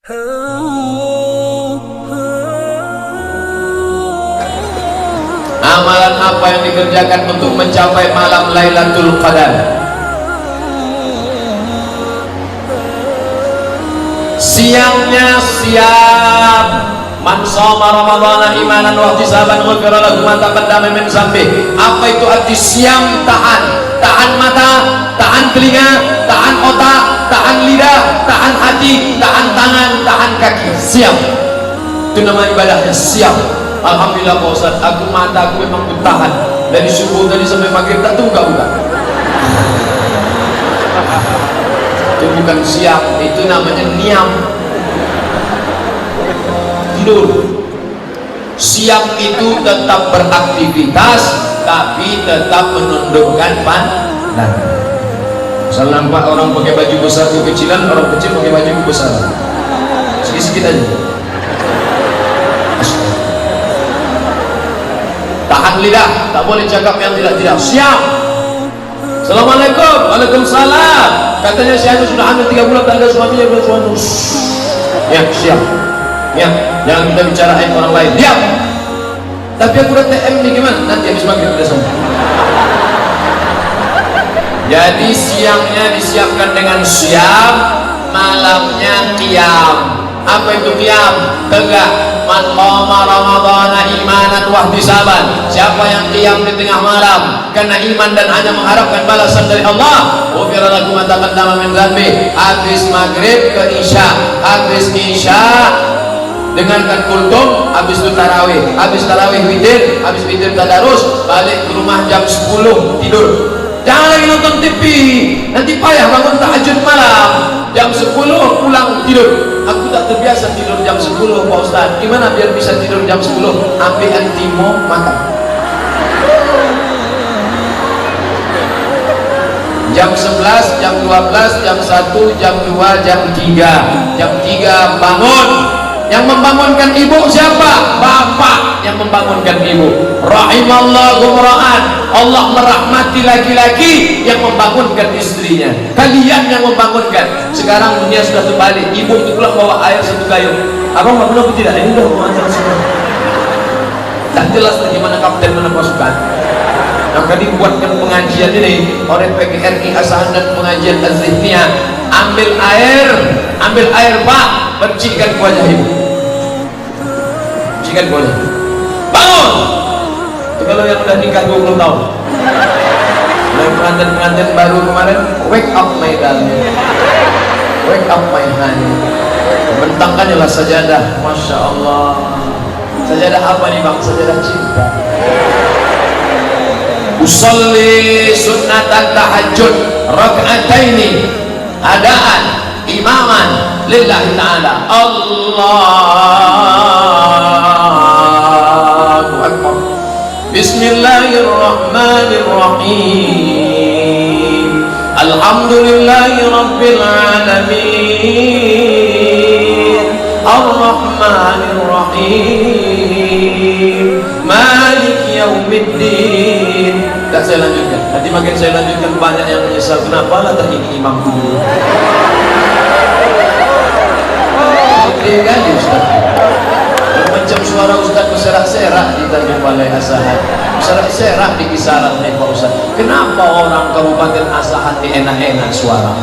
Amalan apa yang dikerjakan untuk mencapai malam Lailatul Qadar? Siangnya siap. Man shoma ramadhana imanan wa ihtisaban ghufira lahu ma taqaddama min dzambi. Apa itu arti siam? Tahan mata, tahan telinga, tahan otak, tahan lidah, tahan hati, tahan tangan, tahan kaki. Siap. Itu nama ibadahnya, siap. Alhamdulillah Pak Ustaz, aku mata aku memang bertahan dari subuh tadi sampai maghrib tak buka-buka. Itu bukan siap, itu namanya niam. Tidur. Siap itu tetap beraktivitas tapi tetap menundukkan pandangan. Misal nampak orang pakai baju besar kekecilan, orang kecil pakai baju besar, sedikit-sedikit aja. Tahan lidah, tak boleh cakap yang tidak-tidak. Siap. Assalamualaikum. Waalaikumsalam. Katanya si Anu sudah hamil 3 bulan tak ada suaminya, belum suami. Ya, siap. Ya, jangan kita bicarain orang lain. Diam. Tapi aku udah TM nih, gimana? Nanti habis maghrib udah sampai. Jadi siangnya disiapkan dengan siap, malamnya qiyam. Apa itu qiyam? Tegak. Man qama ramadhana imanan wa ihtisaban. Siapa yang qiyam di tengah malam karena iman dan hanya mengharapkan balasan dari Allah, ghufira lahu ma taqaddama min dzambi. Habis maghrib ke isya, habis isya dengarkan kultum, habis itu tarawih, habis tarawih witir, habis witir tadarus, balik ke rumah jam 10 tidur. Jangan lagi nonton TV, nanti payah bangun tahajud malam. Jam 10 pulang tidur. Aku tak terbiasa tidur jam 10 Pak Ustaz. Gimana biar bisa tidur jam 10? Ambil antimo makan. Jam 11, jam 12, jam 1, jam 2, jam 3. Jam 3 bangun. Yang membangunkan ibu siapa? Bapak yang membangunkan ibu. Rahimallahu ra'an. Allah merahmati laki-laki yang membangunkan istrinya. Kalian yang membangunkan. Sekarang dunia sudah terbalik. Ibu itu pulang bawa air 1 gayung. Abang bangun apa tidak? Ini udah mengajar semua. Tak jelas bagaimana kapten mana pasukan. Maka dibuatkan pengajian ini oleh PGRI Asahan dan pengajian Az-Zihniyah. Ambil air Pak, percikan wajah ibu. Percikan wajah. Bangun. Itu kalau yang udah nikah 20 tahun. Yang pengantin baru kemarin, wake up my darling, wake up my honey. Bentangkanlah sajadah, masya Allah. Sajadah apa nih bang? Sajadah cinta. Usolli sunnatan tahajud rak'ataini adaan imaman lillahi ta'ala. Allahu akbar. Bismillahirrahmanirrahim. Alhamdulillahi rabbil alamin. Ar-Rahmanir-Rahim. Malik yaumiddin. Tak saya lanjutkan. Nanti makin saya lanjutkan banyak yang menyesal. Kenapa lah tak ini imam dulu? Oke kali Ustaz. Macam suara Ustaz berserak-serak di Tanjung Balai Asahan. Berserak-serak di kisaran nih Pak Ustaz. Kenapa orang Kabupaten Asahan ini enak-enak suara?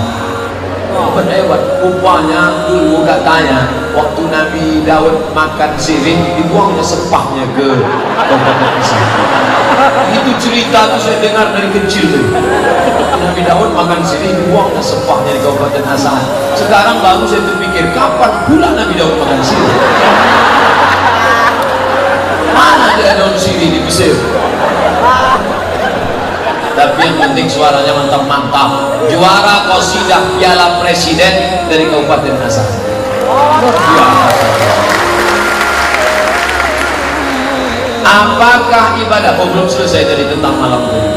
Oh, hebat. Rupanya dulu katanya waktu Nabi Daud makan sirih dibuangnya sepahnya ke Kabupaten Asahan. Itu cerita tuh saya dengar dari kecil tuh. Nabi Daud makan sirih dibuangnya sepahnya di Kabupaten Asahan. Sekarang baru saya terpikir kapan pula Nabi Daud makan sirih? Mana ada daun sirih di Mesir? Tapi yang penting suaranya mantap-mantap. Juara qasidah Piala Presiden dari Kabupaten Asahan. Apakah ibadah? Oh, belum selesai dari tentang malam ini.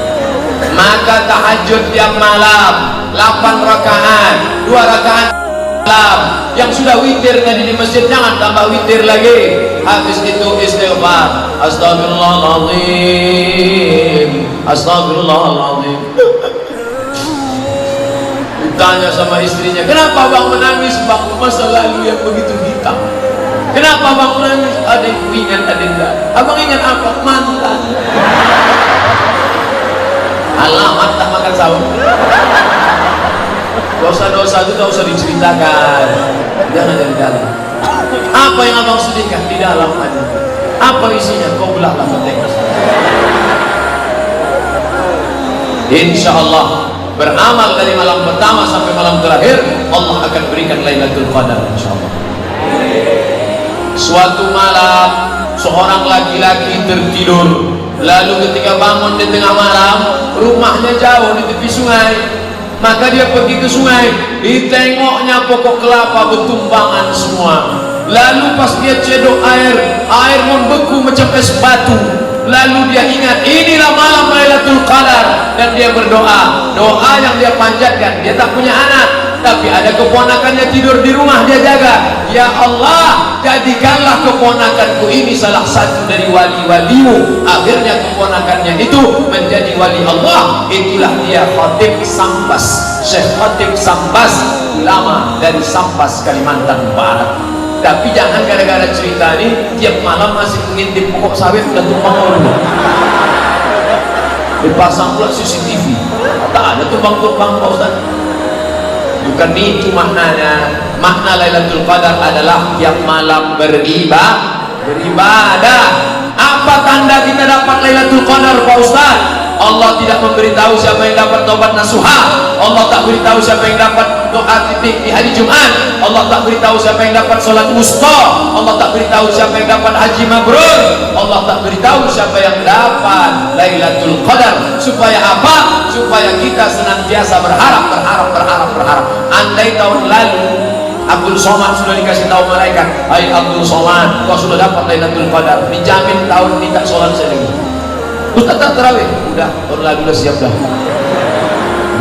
Maka tahajud tiap malam 8 rakaat, 2 rakaat malam. Yang sudah witir tadi di masjid jangan tambah witir lagi. Habis itu istighfar. Astagfirullahaladzim, astagfirullahaladzim. Tanya sama istrinya, kenapa abang menangis bang? Masa lalu yang begitu hitam. Kenapa abang menangis? Ada yang ingat, ada yang enggak. Abang ingat apa? Mantan. Alamat tak makan sahur. Dosa-dosa itu tak usah diceritakan, jangan dari dalam. Apa yang abang sedihkan di dalam hati? Apa isinya? Kau belaklah tengok. Insya Allah beramal dari malam pertama sampai malam terakhir, Allah akan berikan Lailatul Qadar insya Allah. Suatu malam seorang laki-laki tertidur, lalu ketika bangun di tengah malam, rumahnya jauh di tepi sungai, maka dia pergi ke sungai, ditengoknya pokok kelapa bertumbangan semua. Lalu pas dia cedok air membeku macam es batu. Lalu dia ingat inilah malam Lailatul Qadar, dan dia berdoa. Doa yang dia panjatkan, dia tak punya anak, tapi ada keponakannya tidur di rumah, dia jaga. Ya Allah, jadikanlah keponakanku ini salah satu dari wali-walimu. Akhirnya keponakannya itu menjadi wali Allah. Itulah dia Khatib Sambas, Syekh Khatib Sambas, ulama dari Sambas, Kalimantan Barat. Tapi jangan gara-gara cerita ini tiap malam masih mengintip pokok sawit dan tumpang orang. Dipasang pula CCTV, tak ada tumpang-tumpang Pak Ustaz. Bukan itu maknanya. Makna Lailatul Qadar adalah tiap malam beribadah. Apa tanda kita dapat Lailatul Qadar Pak Ustaz? Allah tidak memberitahu siapa yang dapat taubat nasuha. Allah tak beritahu siapa yang dapat doa titik di hari Jumat. Allah tak beritahu siapa yang dapat sholat wusta. Allah tak beritahu siapa yang dapat haji mabrur. Allah tak beritahu siapa yang dapat Lailatul Qadar. Supaya apa? Supaya kita senantiasa berharap. Andai tahun lalu Abdul Somad sudah dikasih tahu malaikat, hai Abdul Somad, kau sudah dapat Lailatul Qadar, dijamin tahun ini tak sholat lagi. Ustaz tak terawih, udah tahun lalu udah siap dah.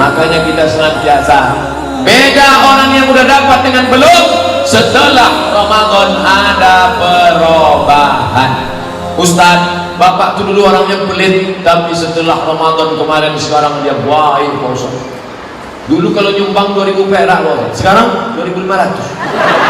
Makanya kita senantiasa. Beda orang yang udah dapat dengan belum. Setelah Ramadan ada perubahan. Ustaz, bapak tuh dulu orangnya pelit, tapi setelah Ramadan kemarin sekarang dia baik Pak Ustaz. Dulu kalau nyumbang 2000 perak loh, sekarang 2500.